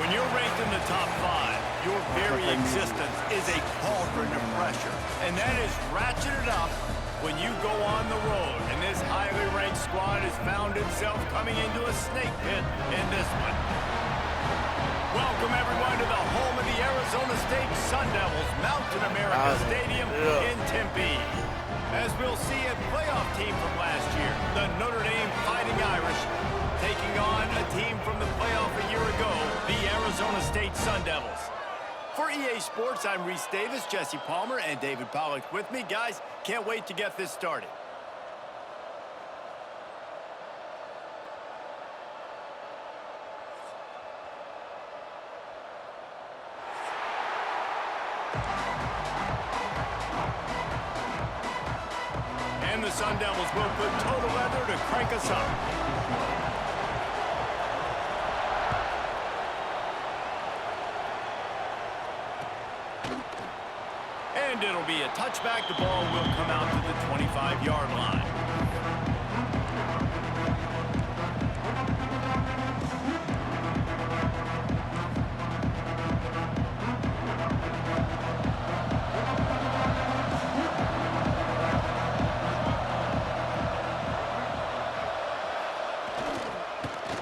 When you're ranked in the top 5, your very existence is a cauldron of pressure. And that is ratcheted up when you go on the road. And this highly ranked squad has found itself coming into a snake pit in this one. Welcome, everyone, to the home of the Arizona State Sun Devils, Mountain America Stadium in Tempe. As we'll see, a playoff team from last year, the Notre Dame Fighting Irish, taking on a team from the playoff a year ago, the Arizona State Sun Devils. For EA Sports, I'm Reese Davis, Jesse Palmer, and David Pollack with me. Guys, can't wait to get this started. And the Sun Devils will put total leather to crank us up. And it'll be a touchback. The ball will come out to the 25-yard line.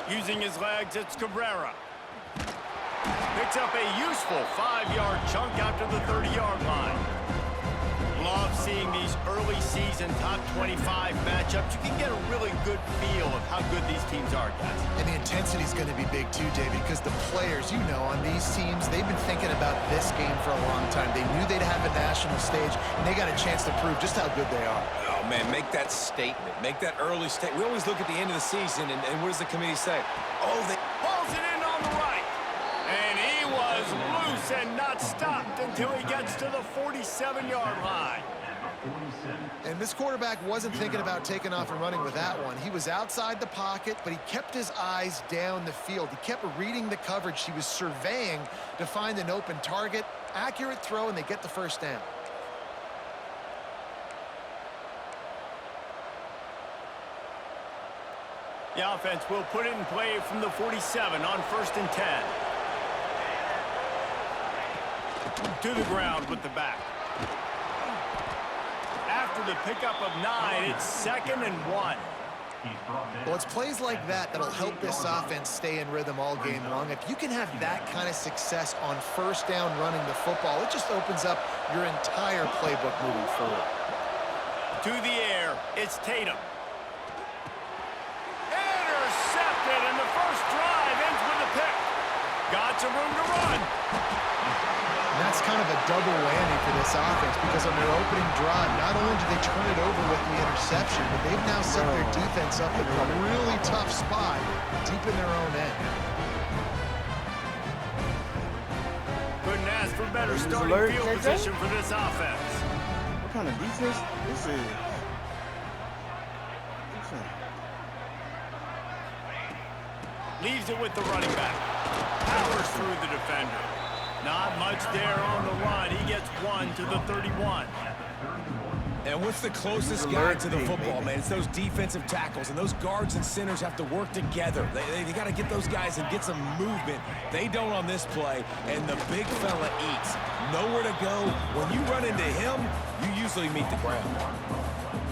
Using his legs, it's Cabrera. Picks up a useful 5-yard chunk out to the 30-yard line. Love seeing these early season top 25 matchups. You can get a really good feel of how good these teams are, guys. And the intensity is going to be big too, David, because the players, you know, on these teams, they've been thinking about this game for a long time. They knew they'd have a national stage, and they got a chance to prove just how good they are. Oh, man, make that statement. Make that early statement. We always look at the end of the season, and what does the committee say? Oh, they pulls it in on the right. And he was loose and not stopped until he gets to the 47-yard line. And this quarterback wasn't thinking about taking off and running with that one. He was outside the pocket, but he kept his eyes down the field. He kept reading the coverage. He was surveying to find an open target. Accurate throw, and they get the first down. The offense will put it in play from the 47 on 1st and 10. To the ground with the back. After the pickup of 9, it's 2nd and 1. Well, it's plays like that that'll help this offense stay in rhythm all game long. If you can have that kind of success on 1st down running the football, it just opens up your entire playbook moving forward. To the air, it's Tatum. Intercepted, and the first drive ends with a pick. Got some room to run. And that's kind of a double whammy for this offense, because on their opening drive, not only did they turn it over with the interception, but they've now set their defense up in a really tough spot deep in their own end. Couldn't ask for better starting field position for this offense. What kind of defense this is? Leaves it with the running back. Powers through the defender. Not much there on the run. He gets 1 to the 31. And what's the closest guy to the football, man? It's those defensive tackles, and those guards and centers have to work together. They got to get those guys and get some movement. They don't on this play, and the big fella eats. Nowhere to go. When you run into him, you usually meet the ground.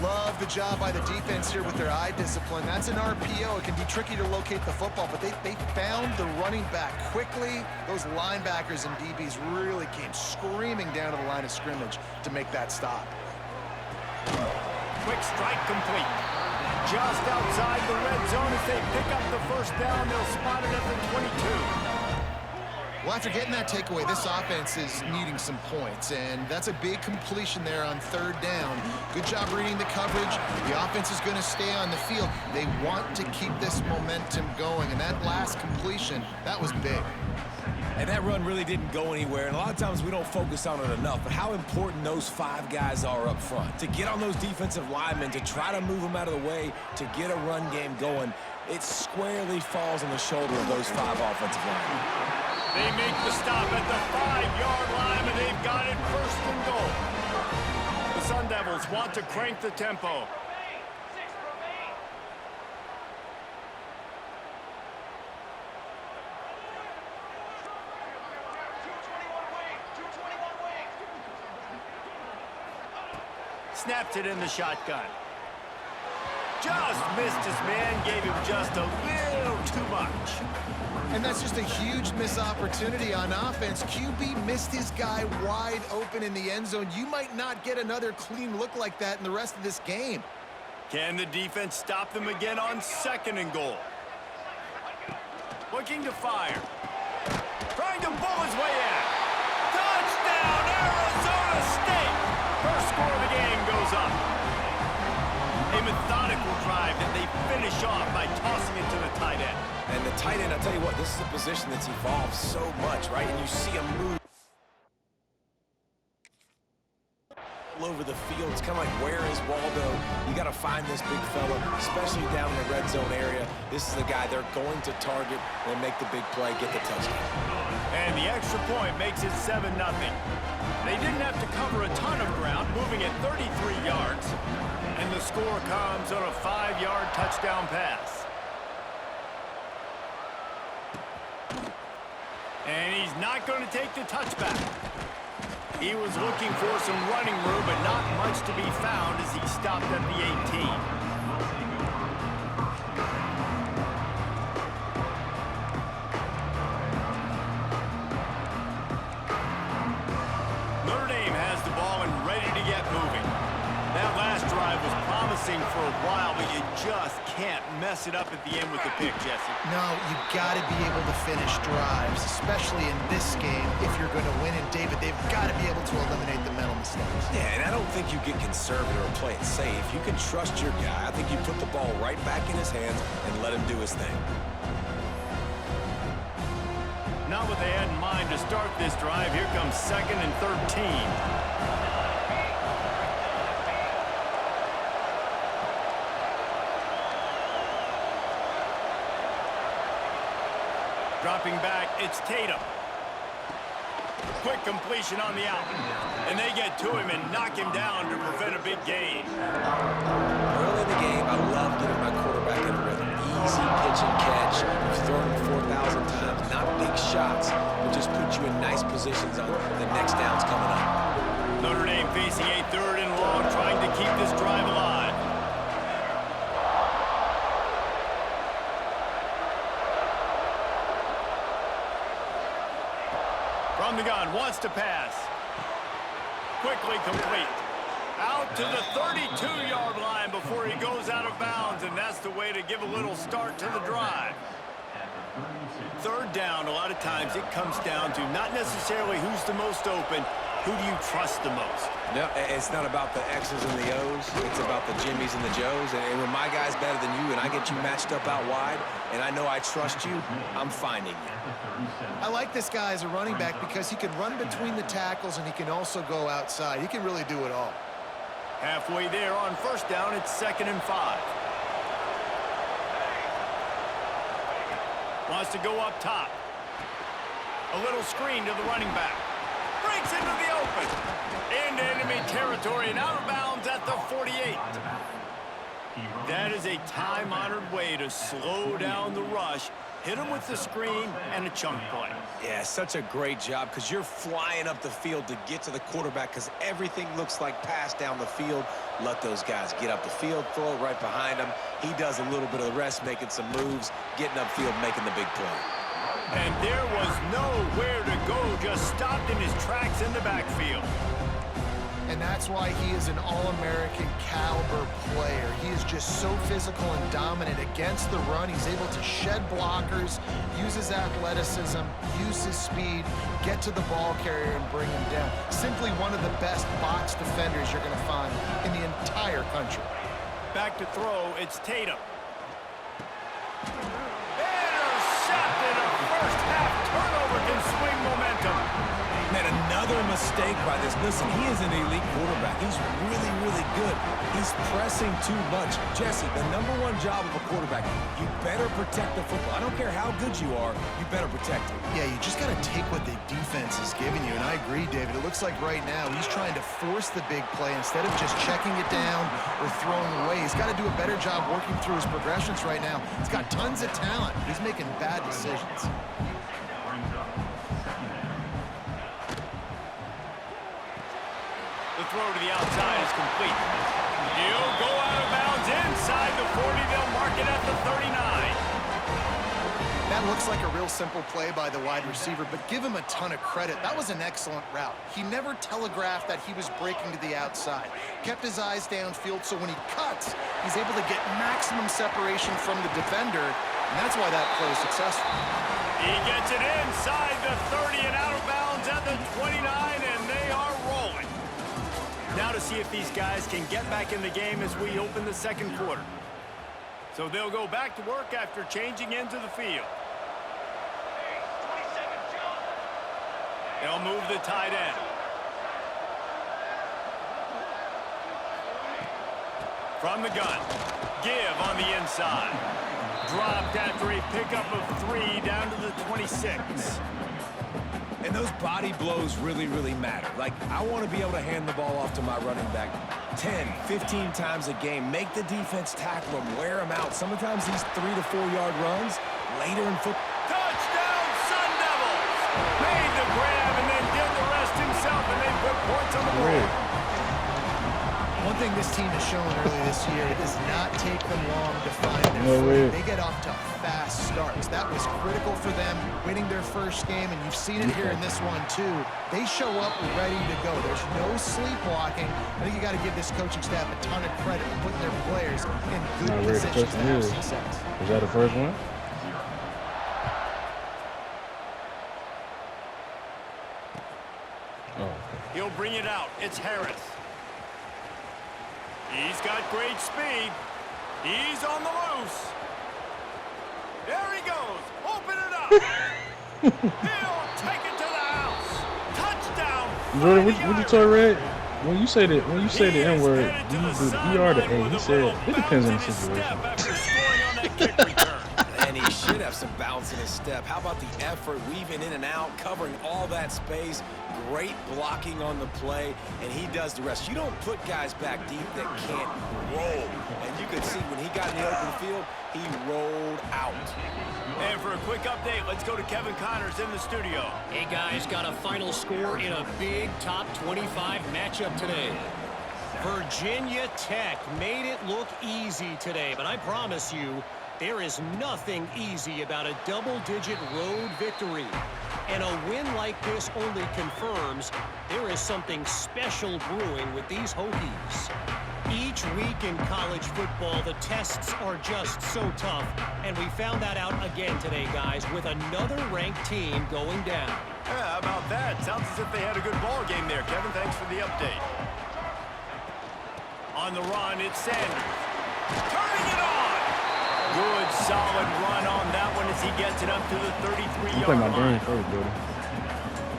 Love the job by the defense here with their eye discipline. That's an RPO. It can be tricky to locate the football, but they found the running back quickly. Those linebackers and DBs really came screaming down to the line of scrimmage to make that stop. Quick strike complete. Just outside the red zone as they pick up the first down. They'll spot it at the 22. Well, after getting that takeaway, this offense is needing some points, and that's a big completion there on 3rd down. Good job reading the coverage. The offense is going to stay on the field. They want to keep this momentum going, and that last completion, that was big. And that run really didn't go anywhere, and a lot of times we don't focus on it enough, but how important those 5 guys are up front. To get on those defensive linemen, to try to move them out of the way, to get a run game going, it squarely falls on the shoulder of those 5 offensive linemen. They make the stop at the 5-yard line, and they've got it 1st and goal. The Sun Devils want to crank the tempo. snaps it in the shotgun. Just missed his man, gave him just a little too much. And that's just a huge missed opportunity on offense. QB missed his guy wide open in the end zone. You might not get another clean look like that in the rest of this game. Can the defense stop them again on 2nd and goal? Looking to fire. Trying to bull his way in. Touchdown, Arizona State! First score of the game goes up. A methodical drive that they finish off by tossing it to the tight end. And the tight end, I'll tell you what, this is a position that's evolved so much, right? And you see him move all over the field. It's kind of like, where is Waldo? You got to find this big fella, especially down in the red zone area. This is the guy they're going to target and make the big play, get the touchdown. And the extra point makes it 7-0. They didn't have to cover a ton of ground, moving at 33 yards. And the score comes on a 5-yard touchdown pass. And he's not going to take the touchback. He was looking for some running room, but not much to be found as he stopped at the 18. For a while, but you just can't mess it up at the end with the pick, Jesse. No, you got to be able to finish drives, especially in this game if you're going to win. And David, they've got to be able to eliminate the mental mistakes. Yeah, and I don't think you get conservative or play it safe. You can trust your guy. I think you put the ball right back in his hands and let him do his thing. Not what they had in mind to start this drive. Here comes 2nd and 13. Dropping back, it's Tatum. Quick completion on the out. And they get to him and knock him down to prevent a big gain. Early in the game, I love getting my quarterback in rhythm. Easy pitch and catch. You've thrown him 4,000 times. Not big shots, but just put you in nice positions on the next down's coming up. Notre Dame facing a 3rd and long, trying to keep this drive alive. From the gun, wants to pass. Quickly complete. Out to the 32-yard line before he goes out of bounds, and that's the way to give a little start to the drive. 3rd down, a lot of times it comes down to not necessarily who's the most open, who do you trust the most? No, it's not about the X's and the O's. It's about the Jimmies and the Joes. And when my guy's better than you and I get you matched up out wide and I know I trust you, I'm finding you. I like this guy as a running back because he can run between the tackles and he can also go outside. He can really do it all. Halfway there on 1st down, it's 2nd and 5. Wants to go up top. A little screen to the running back. Breaks into the open. Into enemy territory and out of bounds at the 48. That is a time-honored way to slow down the rush. Hit him with the screen and a chunk play. Yeah, such a great job because you're flying up the field to get to the quarterback because everything looks like pass down the field. Let those guys get up the field, throw it right behind him. He does a little bit of the rest, making some moves, getting upfield, making the big play. And there was nowhere to go, just stopped in his tracks in the backfield. And that's why he is an All-American caliber player. He is just so physical and dominant against the run. He's able to shed blockers, use his athleticism, use his speed, get to the ball carrier and bring him down. Simply one of the best box defenders you're going to find in the entire country. Back to throw, it's Tatum. Intercepted, a first half turnover can swing momentum. Man, another mistake by this. Listen, he is an elite quarterback. He's really, really good. He's pressing too much. Jesse, the #1 job of a quarterback, you better protect the football. I don't care how good you are, you better protect it. Yeah, you just got to take what the defense is giving you, and I agree, David. It looks like right now he's trying to force the big play instead of just checking it down or throwing away. He's got to do a better job working through his progressions right now. He's got tons of talent. He's making bad decisions. The throw to the outside is complete. He'll go out of bounds inside the 40. They'll mark it at the 39. That looks like a real simple play by the wide receiver, but give him a ton of credit. That was an excellent route. He never telegraphed that he was breaking to the outside. Kept his eyes downfield, so when he cuts, he's able to get maximum separation from the defender, and that's why that play is successful. He gets it inside the 30 and out of bounds at the 29, and they are rolling. Now to see if these guys can get back in the game as we open the second quarter. So they'll go back to work after changing into the field. They'll move the tight end. From the gun. Give on the inside. Dropped after a pickup of 3 down to the 26. And those body blows really, really matter. Like, I want to be able to hand the ball off to my running back 10, 15 times a game. Make the defense tackle him, wear him out. Sometimes these 3 to 4 yard runs later in football. Touchdown, Sun Devils! Made the grab and then did the rest himself, and they put points on the board. One thing this team has shown early this year, it does not take them long to find their footing. They get off to fast starts. That was critical for them, winning their first game, and you've seen it here in this one too. They show up ready to go. There's no sleepwalking. I think you got to give this coaching staff a ton of credit for putting their players in good positions to have success. Was that the first one? Oh. He'll bring it out. It's Harris. He's got great speed. He's on the loose. There he goes. Open it up. He'll take it to the house. Touchdown. Jordan, what you told Red? When you say the N-word, do you do the E or the A? He said it depends on the situation. And he should have some bounce in his step. How about the effort, weaving in and out, covering all that space, great blocking on the play, and he does the rest. You don't put guys back deep that can't roll. And you could see when he got in the open field, he rolled out. And for a quick update, let's go to Kevin Connors in the studio. Hey guys, got a final score in a big top 25 matchup today. Virginia Tech made it look easy today, but I promise you, there is nothing easy about a double-digit road victory. And a win like this only confirms there is something special brewing with these Hokies. Each week in college football, the tests are just so tough, and we found that out again today, guys, with another ranked team going down. Yeah, how about that? Sounds as if they had a good ball game there, Kevin. Thanks for the update. On the run, it's Sanders. Turning it on! Good, solid run on that one as he gets it up to the 33-yard line.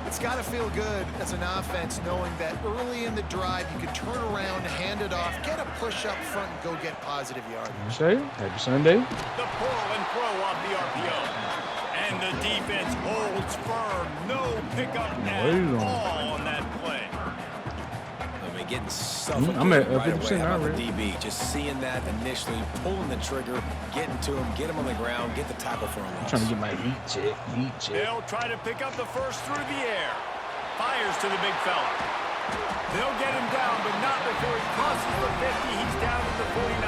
It's got to feel good as an offense knowing that early in the drive you can turn around, hand it off, get a push up front, and go get positive yardage. Happy Sunday. The pull and throw off the RPO. And the defense holds firm. No pickup at all on that play. I mean, getting suffocated I'm at right 50% away. How about already. the DB? Just seeing that initially, pulling the trigger, getting to him, get him on the ground, get the tackle for him. I'm trying to get my heat check. They'll try to pick up the first through the air. Fires to the big fella. They'll get him down, but not before he crosses the 50. He's down to the 49.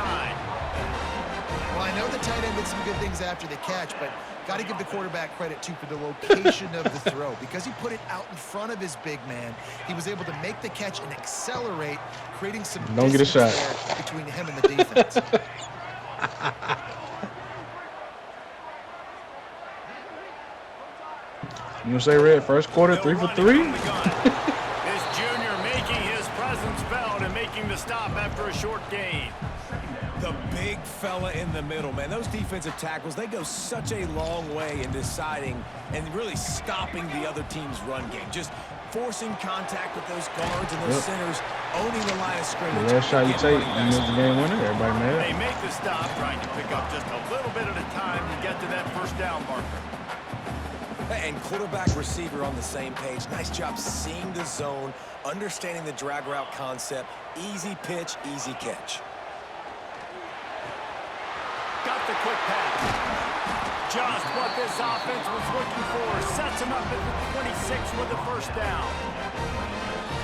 Well, I know the tight end did some good things after the catch, but got to give the quarterback credit, too, for the location of the throw. Because he put it out in front of his big man, he was able to make the catch and accelerate, creating some distance there between him and the defense. You gonna say, Red, first quarter, 3 for 3? This junior making his presence felt and making the stop after a short gain. The big fella in the middle, man. Those defensive tackles, they go such a long way in deciding and really stopping the other team's run game. Just forcing contact with those guards and those centers, owning the line of scrimmage. The last shot you take, you miss the game winner. Everybody mad. They make the stop, trying to pick up just a little bit at a time to get to that first down marker. And quarterback receiver on the same page. Nice job seeing the zone, understanding the drag route concept. Easy pitch, easy catch. Got the quick pass. Just what this offense was looking for. Sets him up at the 26 with the first down.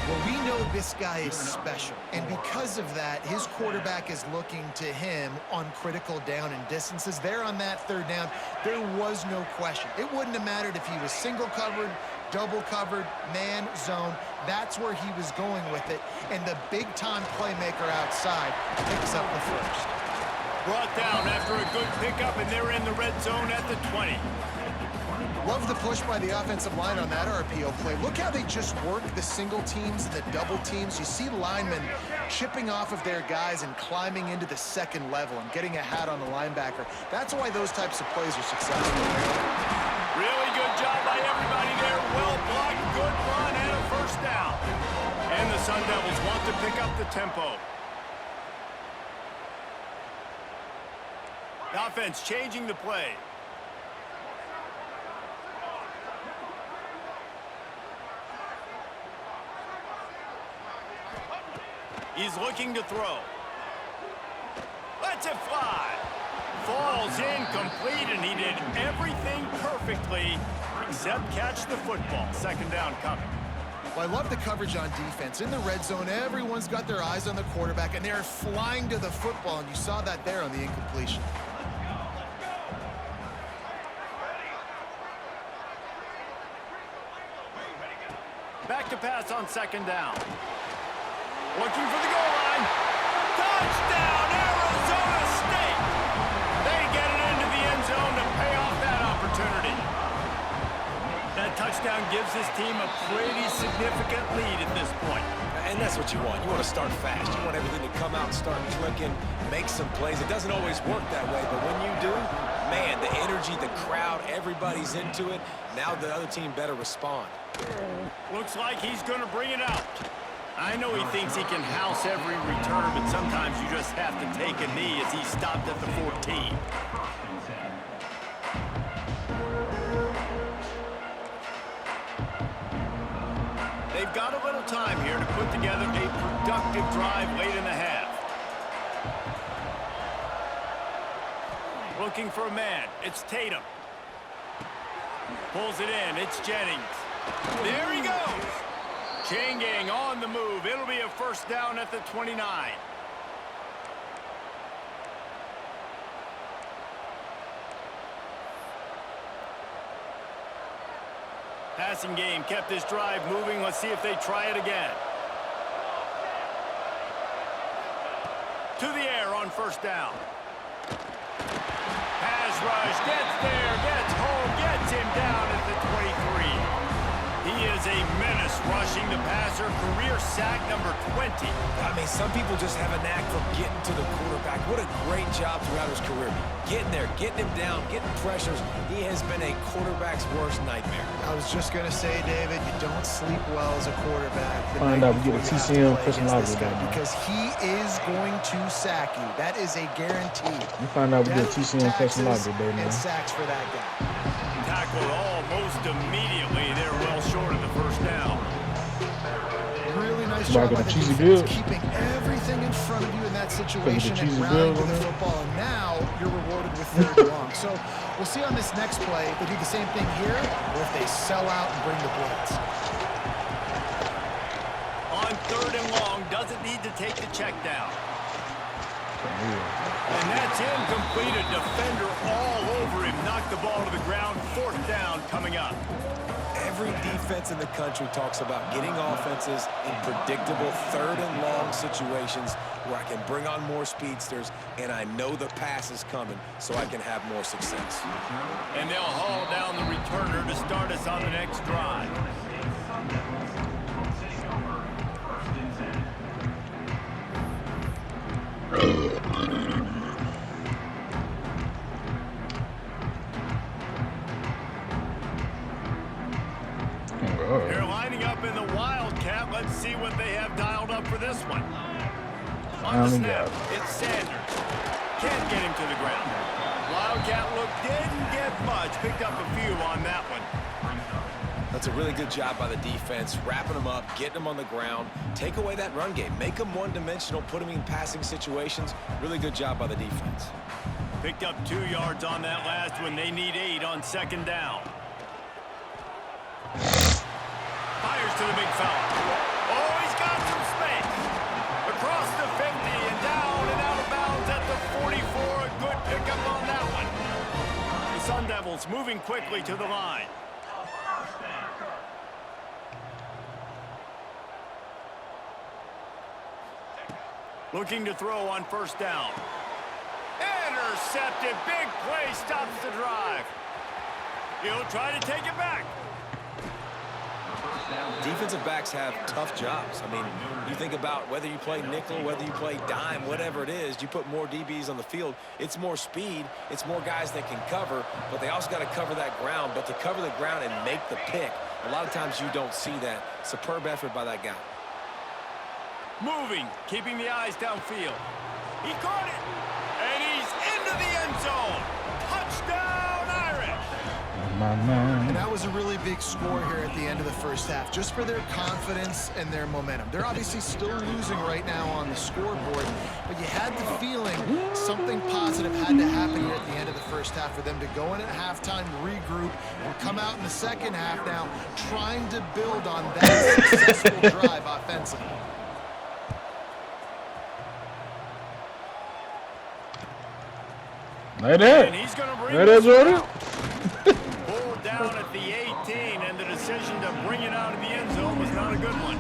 Well, we know this guy is special, and because of that, his quarterback is looking to him on critical down and distances. There on that third down, there was no question. It wouldn't have mattered if he was single covered, double covered, man, zone. That's where he was going with it, and the big-time playmaker outside picks up the first. Brought down after a good pickup, and they're in the red zone at the 20. Love the push by the offensive line on that RPO play. Look how they just work the single teams and the double teams. You see linemen chipping off of their guys and climbing into the second level and getting a hat on the linebacker. That's why those types of plays are successful. Really good job by everybody there. Well blocked, good run, and a first down. And the Sun Devils want to pick up the tempo. The offense changing the play. He's looking to throw. Lets it fly. Falls incomplete, and he did everything perfectly except catch the football. Second down coming. Well, I love the coverage on defense. In the red zone, everyone's got their eyes on the quarterback, and they're flying to the football, and you saw that there on the incompletion. Back to pass on second down. Looking for the goal line. Touchdown, Arizona State! They get it into the end zone to pay off that opportunity. That touchdown gives his team a pretty significant lead at this point. And that's what you want. You want to start fast. You want everything to come out and start clicking, make some plays. It doesn't always work that way, but when you do, man, the energy, the crowd, everybody's into it. Now the other team better respond. Looks like he's going to bring it out. I know he thinks he can house every return, but sometimes you just have to take a knee as he stopped at the 14. They've got a little time here to put together a productive drive late in the half. Looking for a man. It's Tatum. Pulls it in. It's Jennings. There he goes. Chain gang on the move. It'll be a first down at the 29. Passing game kept this drive moving. Let's see if they try it again. To the air on first down. Pass rush. Gets there. Gets home. Gets him down at the 23. He is a menace rushing the passer. Career sack number 20. I mean, some people just have a knack for getting to the quarterback. What a great job throughout his career. Getting there, getting him down, getting pressures. He has been a quarterback's worst nightmare. I was just going to say, David, you don't sleep well as a quarterback. Find out we get a TCM personality guy, because he is going to sack you. That is a guarantee. You find out we get a TCM personality today, man. And sacks for that guy. Tackled almost immediately. They're well short of the first down. Really nice job by the defense, keeping everything in front of you in that situation and rallying to the football. And now you're rewarded with third and long. So we'll see on this next play if they do the same thing here or if they sell out and bring the blitz. On third and long, doesn't need to take the check down. And that's incomplete. A defender all over him. Knocked the ball to the ground. Fourth down coming up. Every defense in the country talks about getting offenses in predictable third and long situations where I can bring on more speedsters and I know the pass is coming so I can have more success. And they'll haul down the returner to start us on the next drive. They're lining up in the Wildcat. Let's see what they have dialed up for this one. On the snap, it's Sanders. Can't get him to the ground. Wildcat look didn't get much. Picked up a few on that one. That's a really good job by the defense, wrapping them up, getting them on the ground. Take away that run game. Make them one-dimensional, put them in passing situations. Really good job by the defense. Picked up 2 yards on that last one. They need 8 on second down. Fires to the big fella. Oh, Devils moving quickly to the line. Looking to throw on first down. Intercepted. Big play stops the drive. He'll try to take it back. Defensive backs have tough jobs. I mean, you think about whether you play nickel, whether you play dime, whatever it is, you put more DBs on the field. It's more speed. It's more guys that can cover, but they also got to cover that ground. But to cover the ground and make the pick, a lot of times you don't see that. Superb effort by that guy. Moving, keeping the eyes downfield. He caught it, and he's into the end zone. Touchdown, Irish! And that was a really big score here at the end of the first half, just for their confidence and their momentum. They're obviously still losing right now on the scoreboard, but you had the feeling something positive had to happen here at the end of the first half for them to go in at halftime, regroup, and come out in the second half now trying to build on that successful drive offensively. Like that. And he's going to bring Right there, this Jordan. out. Pulled down at the 18, and the decision to bring it out of the end zone was not a good one.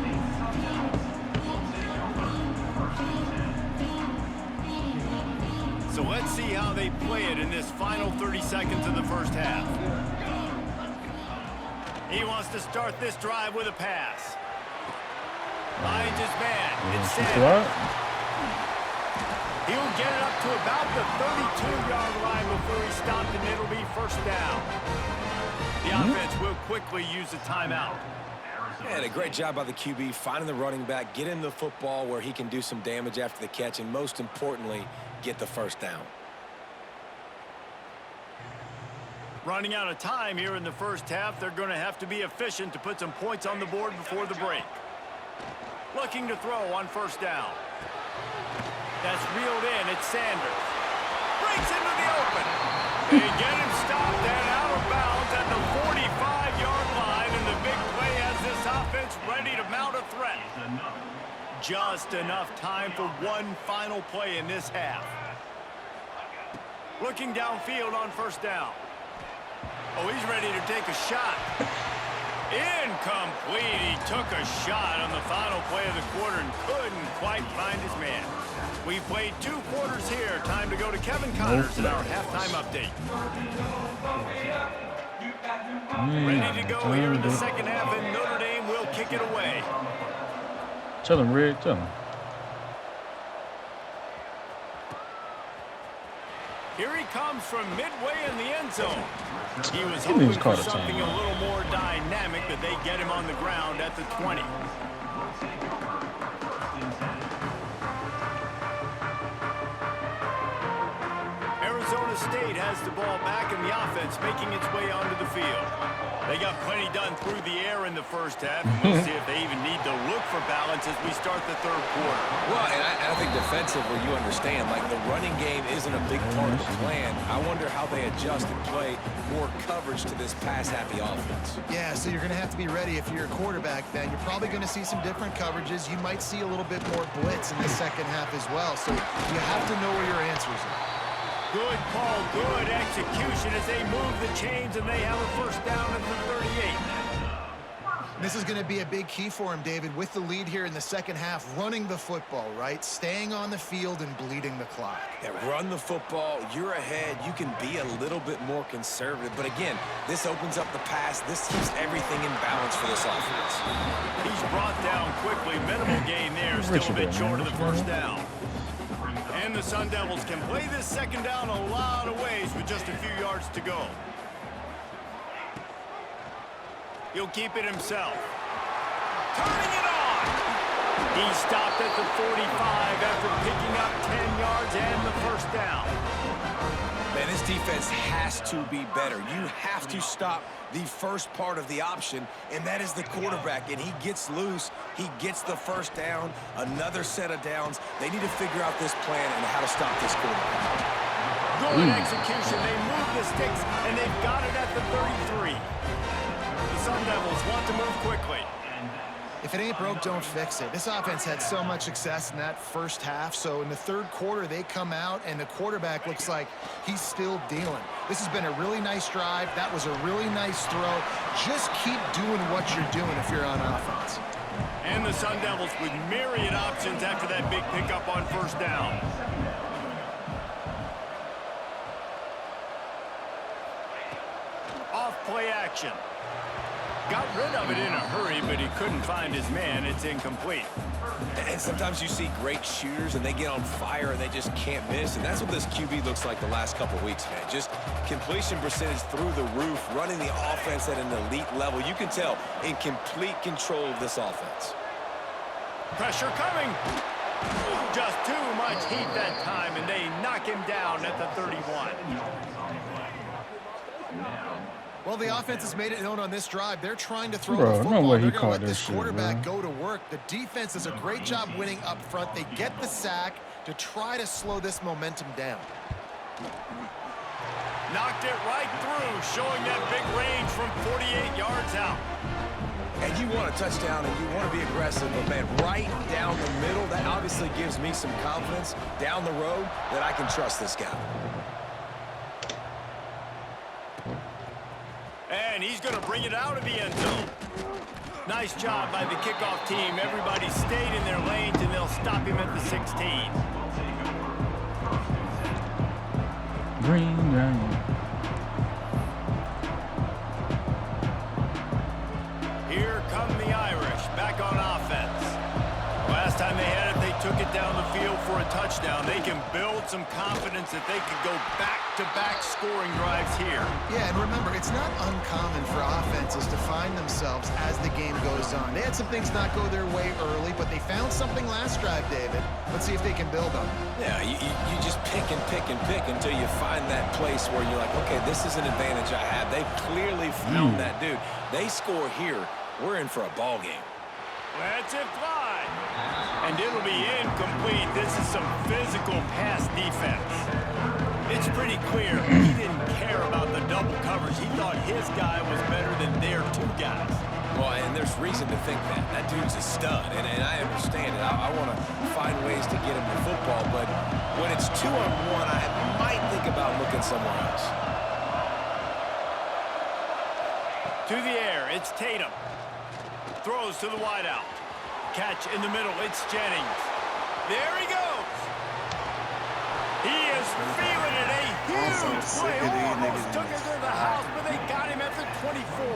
So let's see how they play it in this final 30 seconds of the first half. He wants to start this drive with a pass. Finds his man. It's Sanders. He'll get it up to about the 32-yard line before he's stopped, and it'll be first down. The offense will quickly use a timeout. And a great job by the QB finding the running back, get him the football where he can do some damage after the catch, and most importantly, get the first down. Running out of time here in the first half, they're going to have to be efficient to put some points on the board before the break. Looking to throw on first down. That's reeled in. It's Sanders. Breaks into the open. They get him stopped and out of bounds at the 45-yard line, and the big play has this offense ready to mount a threat. Just enough time for one final play in this half. Looking downfield on first down. Oh, he's ready to take a shot. Incomplete. He took a shot on the final play of the quarter and couldn't quite find his man. We've played 2 quarters here. Time to go to Kevin Connors in our halftime update. Ready to go here in the second half, and Notre Dame will kick it away. Tell him, Rick. Tell him. Here he comes from midway in the end zone. He was hoping for something a little more dynamic, but they get him on the ground at the 20. Arizona State has the ball back, and the offense making its way onto the field. They got plenty done through the air in the first half, and we'll see if they even need to look for balance as we start the third quarter. Well, and I think defensively, you understand, like the running game isn't a big part of the plan. I wonder how they adjust and play more coverage to this pass-happy offense. Yeah, so you're going to have to be ready if you're a quarterback then. You're probably going to see some different coverages. You might see a little bit more blitz in the second half as well, so you have to know where your answers are. Good call, good execution as they move the chains, and they have a first down at the 38. This is going to be a big key for him, David, with the lead here in the second half, running the football, right? Staying on the field and bleeding the clock. Yeah, run the football. You're ahead. You can be a little bit more conservative. But again, this opens up the pass. This keeps everything in balance for this offense. He's brought down quickly. Minimal gain there. Still a bit short of the first down. And the Sun Devils can play this second down a lot of ways with just a few yards to go. He'll keep it himself. Turning it on! He stopped at the 45 after picking up 10 yards and the first down. Man, this defense has to be better. You have to stop the first part of the option, and that is the quarterback. And he gets loose. He gets the first down, another set of downs. They need to figure out this plan and how to stop this quarterback. Good execution. They move the sticks, and they've got it at the 33. The Sun Devils want to move quickly. If it ain't broke, don't fix it. This offense had so much success in that first half, so in the third quarter, they come out, and the quarterback looks like he's still dealing. This has been a really nice drive. That was a really nice throw. Just keep doing what you're doing if you're on offense. And the Sun Devils with myriad options after that big pickup on first down. Off play action. Got rid of it in a hurry, but he couldn't find his man. It's incomplete. And sometimes you see great shooters, and they get on fire, and they just can't miss. And that's what this QB looks like the last couple of weeks, man. Just completion percentage through the roof, running the offense at an elite level. You can tell in complete control of this offense. Pressure coming. Just too much heat that time, and they knock him down at the 31. Well, the offense has made it known on this drive. They're trying to throw the Bro, football. no way he They're going to caught let that this shit, quarterback bro. go to work. The defense does a great job winning up front. They get the sack to try to slow this momentum down. Knocked it right through, showing that big range from 48 yards out. And you want a touchdown, and you want to be aggressive, but, man, right down the middle, that obviously gives me some confidence down the road that I can trust this guy. And he's going to bring it out of the end zone. Nice job by the kickoff team. Everybody stayed in their lanes, and they'll stop him at the 16. Green Giant. Here come the Irish, back on offense. Last time they had it, they took it down the field for a touchdown. They can build some confidence that they can go back-to-back scoring drives here. Yeah, and remember, it's not uncommon for offenses to find themselves as the game goes on. They had some things not go their way early, but they found something last drive, David. Let's see if they can build on it. Yeah, you just pick and pick and pick until you find that place where you're like, okay, this is an advantage I have. They've clearly found that dude. They score here, we're in for a ball game. Let's it fly. And it'll be incomplete. This is some physical pass defense. It's pretty clear he didn't care about the double coverage. He thought his guy was better than their two guys. Well, and there's reason to think that. That dude's a stud, and I understand it. I want to find ways to get him the football, but when it's 2-on-1, I might think about looking somewhere else. To the air, it's Tatum. Throws to the wideout. Catch in the middle, it's Jennings. There he goes. He is feeling it. A huge play. Almost took it to the house, but they got him at the 24.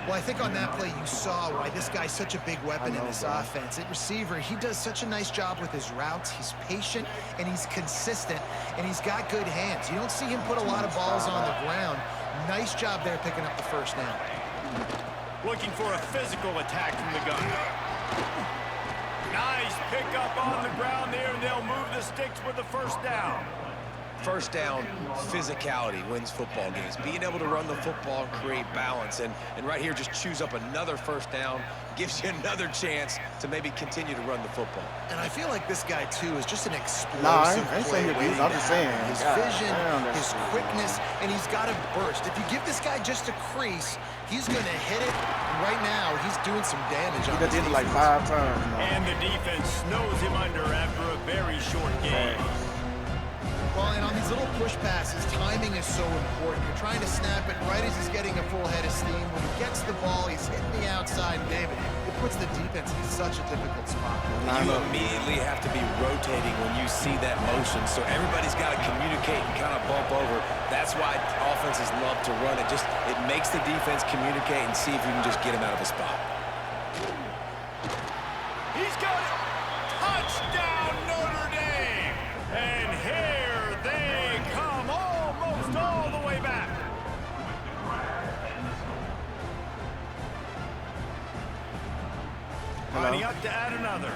Well, I think on that play you saw why this guy's such a big weapon in this offense. At receiver, he does such a nice job with his routes. He's patient, and he's consistent, and he's got good hands. You don't see him put a lot of balls on the ground. Nice job there picking up the first down. Looking for a physical attack from the gun. Nice pickup on the ground there, and they'll move the sticks with the first down. First down, physicality wins football games. Being able to run the football and create balance. And right here, just choose up another first down, gives you another chance to maybe continue to run the football. And I feel like this guy, too, is just an explosive I ain't play saying waiting I'm to just happen. saying. His God, vision, damn, his quickness, and he's got a burst. If you give this guy just a crease, he's going to hit it. Right now, he's doing some damage on He this did it like defense. 5 times. And the defense snows him under after a very short game. Well, and on these little push passes, timing is so important. You're trying to snap it right as he's getting a full head of steam. When he gets the ball, he's hitting the outside. David, it puts the defense in such a difficult spot. You immediately have to be rotating when you see that motion, so everybody's got to communicate and kind of bump over. That's why offenses love to run it. It makes the defense communicate and see if you can just get him out of a spot. He's got it. Touchdown, Notre Dame. And here they come, almost all the way back. Lining up to add another.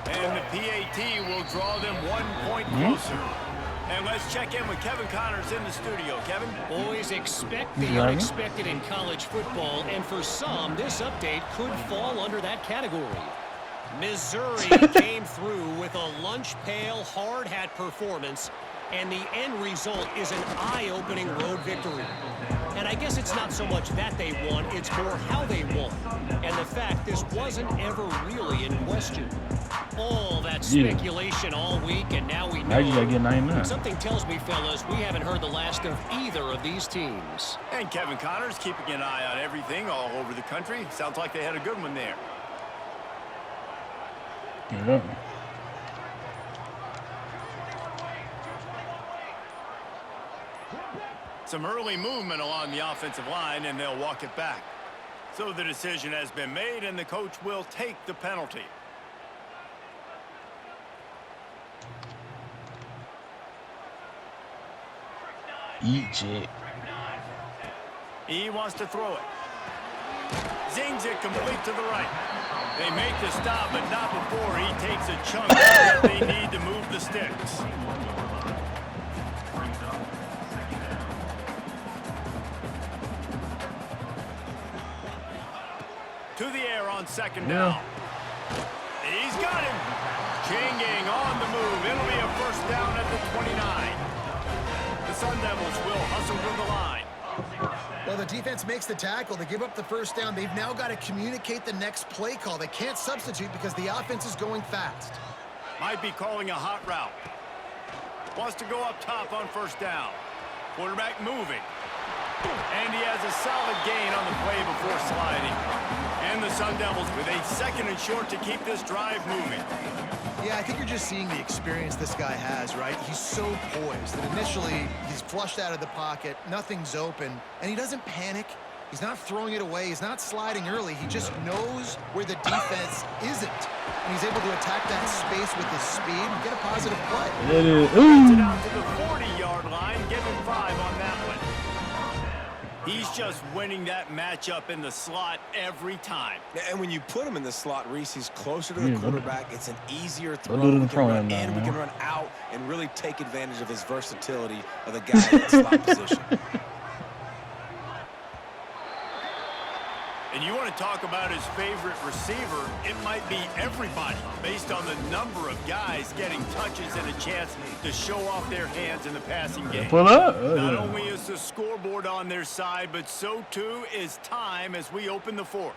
And the PAT will draw them 1 point closer. And let's check in with Kevin Connors in the studio. Kevin? Boys, expect the unexpected in college football, and for some, this update could fall under that category. Missouri came through with a lunch pail hard hat performance and the end result is an eye-opening road victory. And I guess it's not so much that they won, it's more how they won. And the fact this wasn't ever really in question. All that speculation all week, and now we know. I just gotta get 99. Something tells me, fellas, we haven't heard the last of either of these teams. And Kevin Connors keeping an eye on everything all over the country. Sounds like they had a good one there. Yeah. Some early movement along the offensive line, and they'll walk it back. So the decision has been made, and the coach will take the penalty. Eat it. He wants to throw it. Zings it complete to the right. They make the stop, but not before he takes a chunk that they need to move the sticks. To the air on second down. He's got him. Changing on the move. It'll be a first down at the 29. The Sun Devils will hustle to the line. Well, the defense makes the tackle. They give up the first down. They've now got to communicate the next play call. They can't substitute because the offense is going fast. Might be calling a hot route. Wants to go up top on first down. Quarterback moving. And he has a solid gain on the play before sliding. And the Sun Devils with a second and short to keep this drive moving. Yeah, I think you're just seeing the experience this guy has, right? He's so poised that initially he's flushed out of the pocket, nothing's open, and he doesn't panic. He's not throwing it away. He's not sliding early. He just knows where the defense isn't. And he's able to attack that space with his speed and get a positive play. Gets it out to the 40-yard line. Give him 5 on that one. He's just winning that matchup in the slot every time. And when you put him in the slot, Reese, he's closer to the quarterback. It's an easier throw. We can run in, we can run out, and really take advantage of his versatility of the guy in the slot position. And you want to talk about his favorite receiver, it might be everybody based on the number of guys getting touches and a chance to show off their hands in the passing game. Not only is the scoreboard on their side, but so too is time as we open the fourth.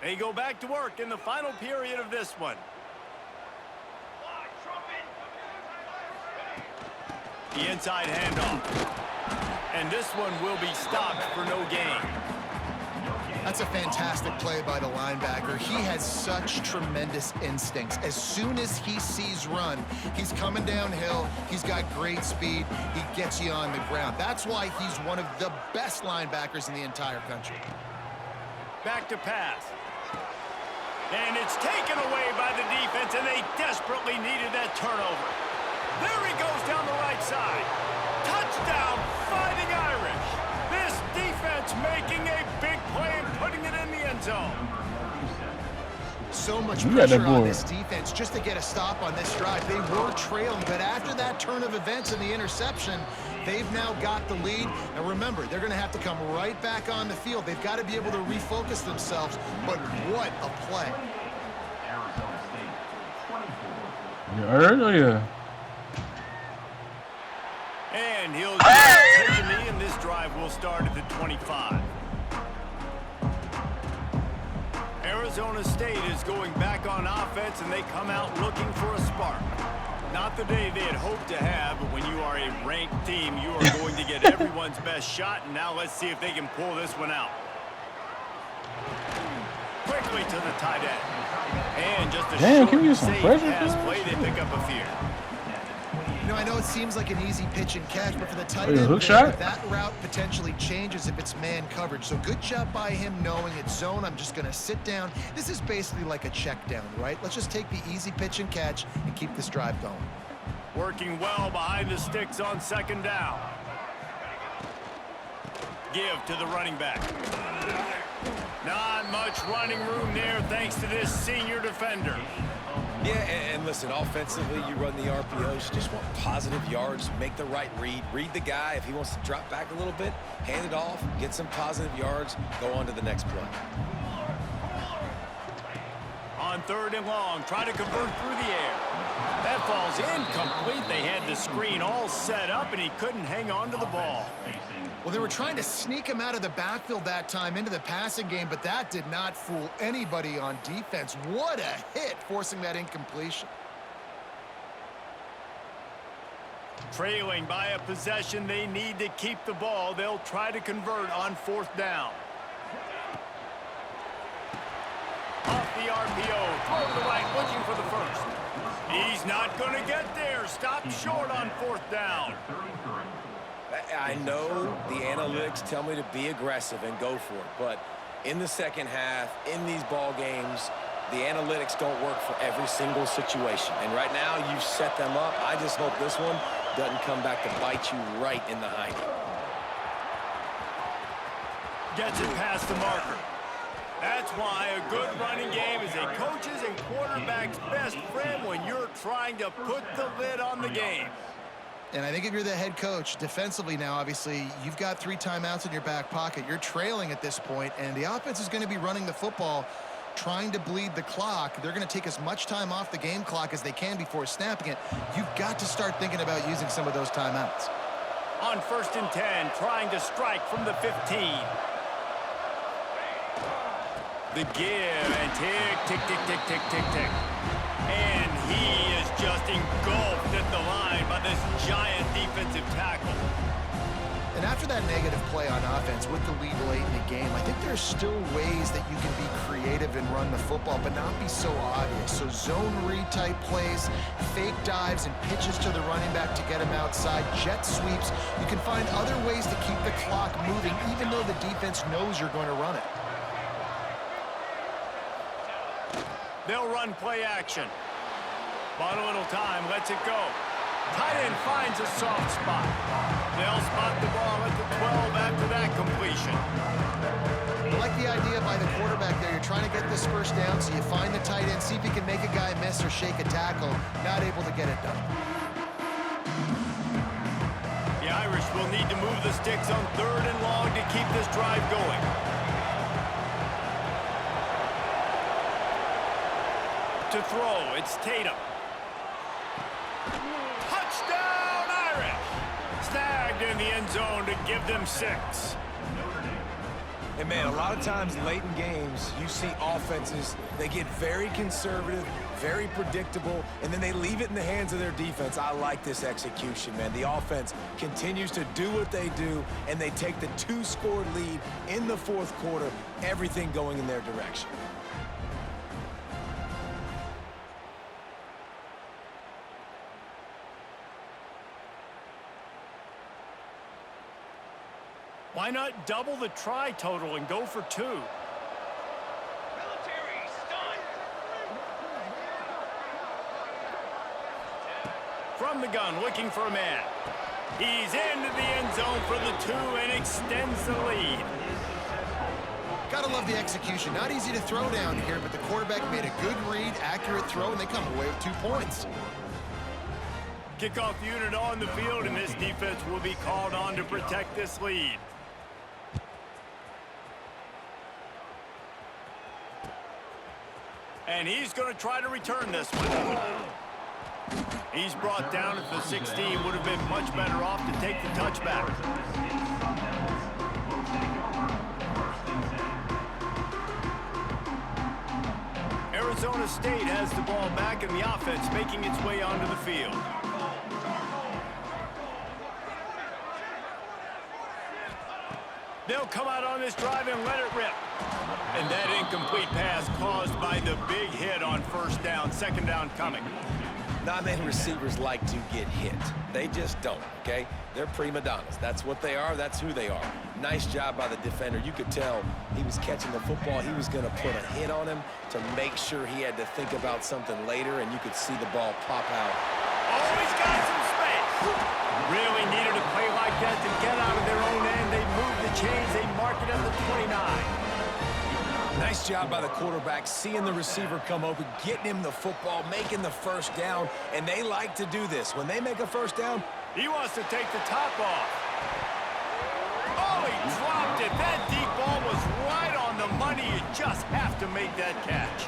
They go back to work in the final period of this one. The inside handoff. And this one will be stopped for no gain. That's a fantastic play by the linebacker. He has such tremendous instincts. As soon as he sees run, he's coming downhill. He's got great speed. He gets you on the ground. That's why he's one of the best linebackers in the entire country. Back to pass. And it's taken away by the defense, and they desperately needed that turnover. There he goes down the right side. Touchdown, Fighting Irish. This defense making a big play and putting it in the end zone. So much pressure on this defense just to get a stop on this drive. They were trailing, but after that turn of events and the interception, they've now got the lead. And remember, they're going to have to come right back on the field. They've got to be able to refocus themselves. But what a play. Earlier. And he'll take a knee, and this drive will start at the 25. Arizona State is going back on offense, and they come out looking for a spark. Not the day they had hoped to have, but when you are a ranked team, you are going to get everyone's best shot, and now let's see if they can pull this one out. Quickly to the tight end. And just a short, safe pass play, they pick up a few. You know, I know it seems like an easy pitch and catch, but for the tight end, that route potentially changes if it's man coverage. So good job by him knowing it's zone. I'm just going to sit down. This is basically like a check down, right? Let's just take the easy pitch and catch and keep this drive going. Working well behind the sticks on second down. Give to the running back. Not much running room there thanks to this senior defender. Yeah, and listen, offensively, you run the RPOs. You just want positive yards, make the right read the guy. If he wants to drop back a little bit, hand it off, get some positive yards, go on to the next play. On 3rd and long, try to convert through the air. That falls incomplete. They had the screen all set up, and he couldn't hang on to the ball. Well, they were trying to sneak him out of the backfield that time into the passing game, but that did not fool anybody on defense. What a hit, forcing that incompletion. Trailing by a possession, they need to keep the ball. They'll try to convert on 4th down. Off the RPO, throw to the right, looking for the first. He's not going to get there. Stop short on 4th down. I know the analytics tell me to be aggressive and go for it, but in the second half, in these ball games, the analytics don't work for every single situation. And right now, you've set them up. I just hope this one doesn't come back to bite you right in the hiney. Gets it past the marker. That's why a good running game is a coach's and quarterback's best friend when you're trying to put the lid on the game. And I think if you're the head coach, defensively now, obviously, you've got 3 timeouts in your back pocket. You're trailing at this point, and the offense is going to be running the football, trying to bleed the clock. They're going to take as much time off the game clock as they can before snapping it. You've got to start thinking about using some of those timeouts. On 1st and 10, trying to strike from the 15. The give, and tick, tick, tick, tick, tick, tick, tick. And he is just engulfed at the line by this giant defensive tackle. And after that negative play on offense with the lead late in the game, I think there's still ways that you can be creative and run the football, but not be so obvious. So zone read type plays, fake dives and pitches to the running back to get him outside, jet sweeps. You can find other ways to keep the clock moving, even though the defense knows you're going to run it. They'll run play action. Bought a little time, lets it go. Tight end finds a soft spot. They'll spot the ball at the 12 after that completion. I like the idea by the quarterback there. You're trying to get this first down, so you find the tight end, see if you can make a guy miss or shake a tackle. Not able to get it done. The Irish will need to move the sticks on 3rd and long to keep this drive going. To throw, it's Tatum. Touchdown, Irish! Snagged in the end zone to give them 6. And, man, a lot of times late in games, you see offenses, they get very conservative, very predictable, and then they leave it in the hands of their defense. I like this execution, man. The offense continues to do what they do, and they take the 2-score lead in the 4th quarter, everything going in their direction. Why not double the try total and go for 2? From the gun, looking for a man. He's into the end zone for the 2 and extends the lead. Gotta love the execution. Not easy to throw down here, but the quarterback made a good read, accurate throw, and they come away with 2 points. Kickoff unit on the field, and this defense will be called on to protect this lead. And he's going to try to return this one. He's brought down at the 16. Would have been much better off to take the touchback. Arizona State has the ball back in the offense, making its way onto the field. They'll come out on this drive and let it rip. And that incomplete pass caused by the big hit on 1st down, 2nd down coming. Not many receivers like to get hit. They just don't, okay? They're prima donnas. That's what they are. That's who they are. Nice job by the defender. You could tell he was catching the football. He was going to put a hit on him to make sure he had to think about something later, and you could see the ball pop out. Oh, he's got some space. Really needed a play like that to get out of their own end. They move the chains. They mark it at the 29. Nice job by the quarterback, seeing the receiver come open, getting him the football, making the first down, and they like to do this. When they make a first down, he wants to take the top off. Oh, he dropped it. That deep ball was right on the money. You just have to make that catch.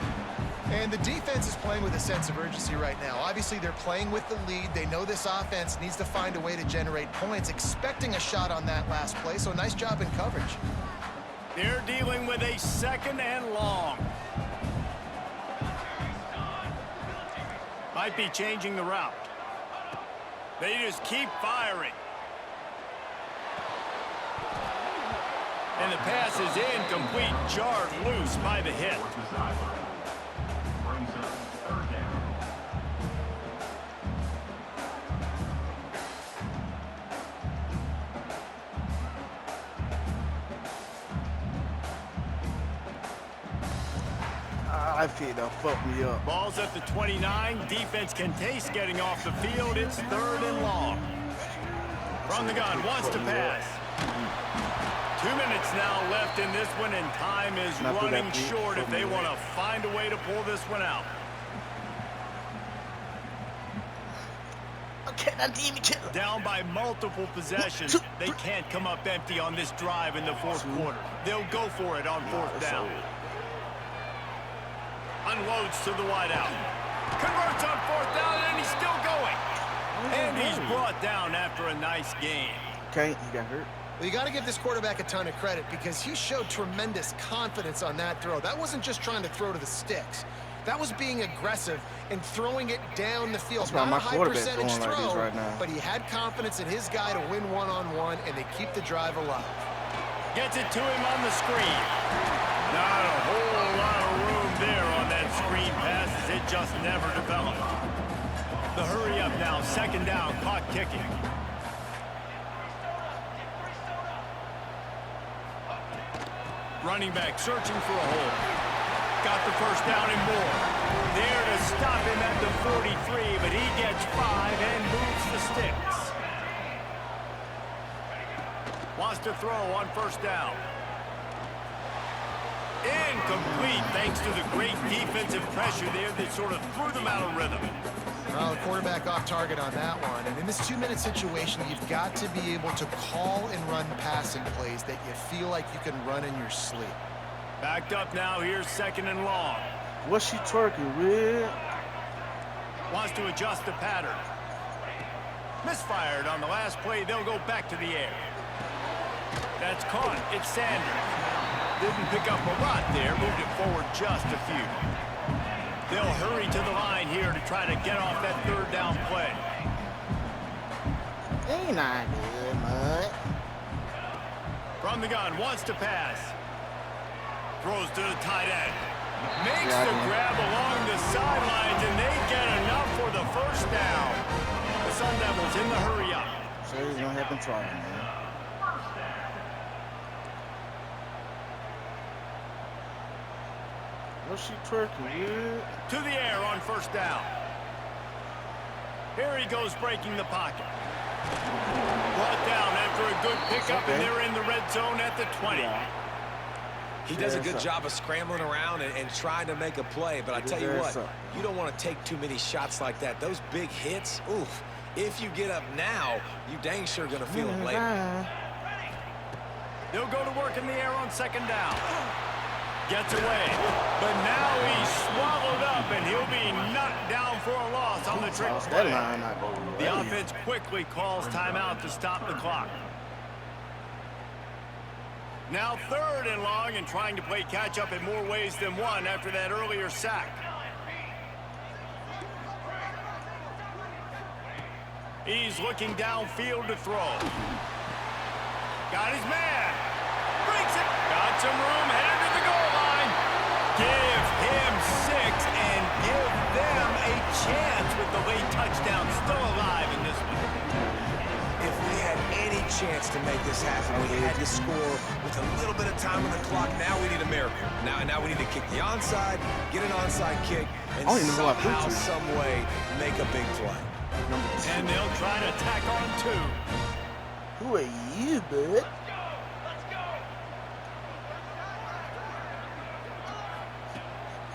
And the defense is playing with a sense of urgency right now. Obviously, they're playing with the lead. They know this offense needs to find a way to generate points, expecting a shot on that last play, so nice job in coverage. They're dealing with a 2nd and long. Might be changing the route. They just keep firing. And the pass is incomplete, jarred loose by the hit. I feel that fucked me up. Ball's at the 29. Defense can taste getting off the field. It's 3rd and long. From the gun, wants to pass. 2 minutes now left in this one, and time is running short if they want to find a way to pull this one out. Okay, not even kill. Down by multiple possessions. They can't come up empty on this drive in the 4th quarter. They'll go for it on 4th down. Unloads to the wideout. Converts on 4th down, and he's still going. And he's brought down after a nice game. Okay, he got hurt. Well, you got to give this quarterback a ton of credit because he showed tremendous confidence on that throw. That wasn't just trying to throw to the sticks. That was being aggressive and throwing it down the field. That's why not my a high quarterback's percentage going like throw, this right now. but he had confidence in his guy to win one-on-one, and they keep the drive alive. Gets it to him on the screen. Not a whole lot of room there on that screen pass as it just never developed. The hurry up now, 2nd down, clock kicking. Running back searching for a hole. Got the 1st down and more. There to stop him at the 43, but he gets 5 and moves the sticks. Wants to throw on 1st down. Incomplete thanks to the great defensive pressure there that sort of threw them out of rhythm. Well, the quarterback off target on that one. And in this 2-minute situation, you've got to be able to call and run passing plays that you feel like you can run in your sleep. Backed up now, here's 2nd and long. What's she twerking with? Wants to adjust the pattern. Misfired on the last play, they'll go back to the air. That's caught, it's Sanders. Didn't pick up a lot there, moved it forward just a few. They'll hurry to the line here to try to get off that 3rd down play. Ain't not good, mud. From the gun, wants to pass. Throws to the tight end. Makes the grab along the sidelines, and they get enough for the 1st down. The Sun Devils in the hurry up. So he's gonna have him trying, man. What's she twerking with? To the air on 1st down. Here he goes breaking the pocket. Brought down after a good pickup, and they're in the red zone at the 20. he does a good job of scrambling around and trying to make a play. But I tell you what, you don't want to take too many shots like that. Those big hits, oof. If you get up now, you dang sure going to feel it later. They'll go to work in the air on 2nd down. Gets away, but now he's swallowed up, and he'll be knocked down for a loss on the trick play. The offense quickly calls timeout to stop the clock. Now 3rd and long, and trying to play catch-up in more ways than one after that earlier sack. He's looking downfield to throw. Got his man. Breaks it. Got some room, headed to the goal line. Give him 6 and give them a chance with the late touchdown still alive in this one. If we had any chance to make this happen, we had to score with a little bit of time on the clock. Now we need a miracle. Now we need to kick the onside, get an onside kick, and somehow, some way, make a big play. And they'll try to tack on 2. Who are you, bud?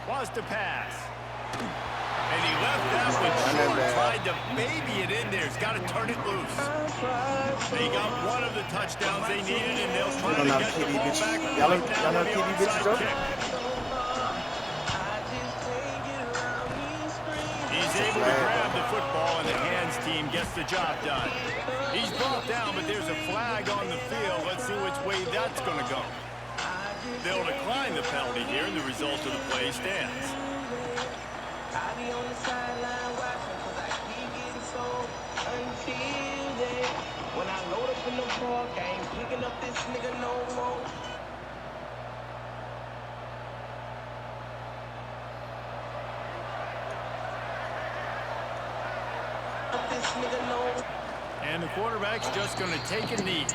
Was to pass. And he left that one short, tried to baby it in there. He's got to turn it loose. They got one of the touchdowns they needed, and they'll try to get the ball back right now with the onside kick. He's able to grab the football, and the hands team gets the job done. He's brought down, but there's a flag on the field. Let's see which way that's going to go. They'll decline the penalty here, and the result of the play stands. I be on the sideline watching, cause I keep getting so until when I load up in the park, I ain't picking up this nigga no more. And the quarterback's just going to take a knee.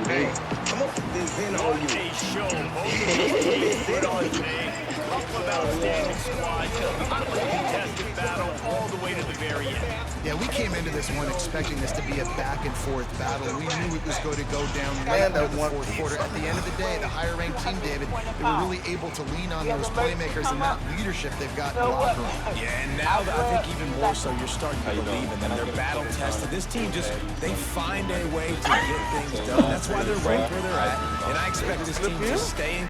Hey, I'm gonna put this in on you. What a show both of these teams put on today. A couple of outstanding squads. A contested battle all the way to the very end. Yeah, we came into this one expecting this to be a back-and-forth battle. We knew it was going to go down right into the fourth quarter. At the end of the day, the higher-ranked team, David, they were really able to lean on those playmakers and that leadership they've got in the locker room. Yeah, and now I think even more so, you're starting to believe in them. They're battle-tested. This team just, they find a way to get things done. That's why they're ranked where they're at, and I expect this team to stay in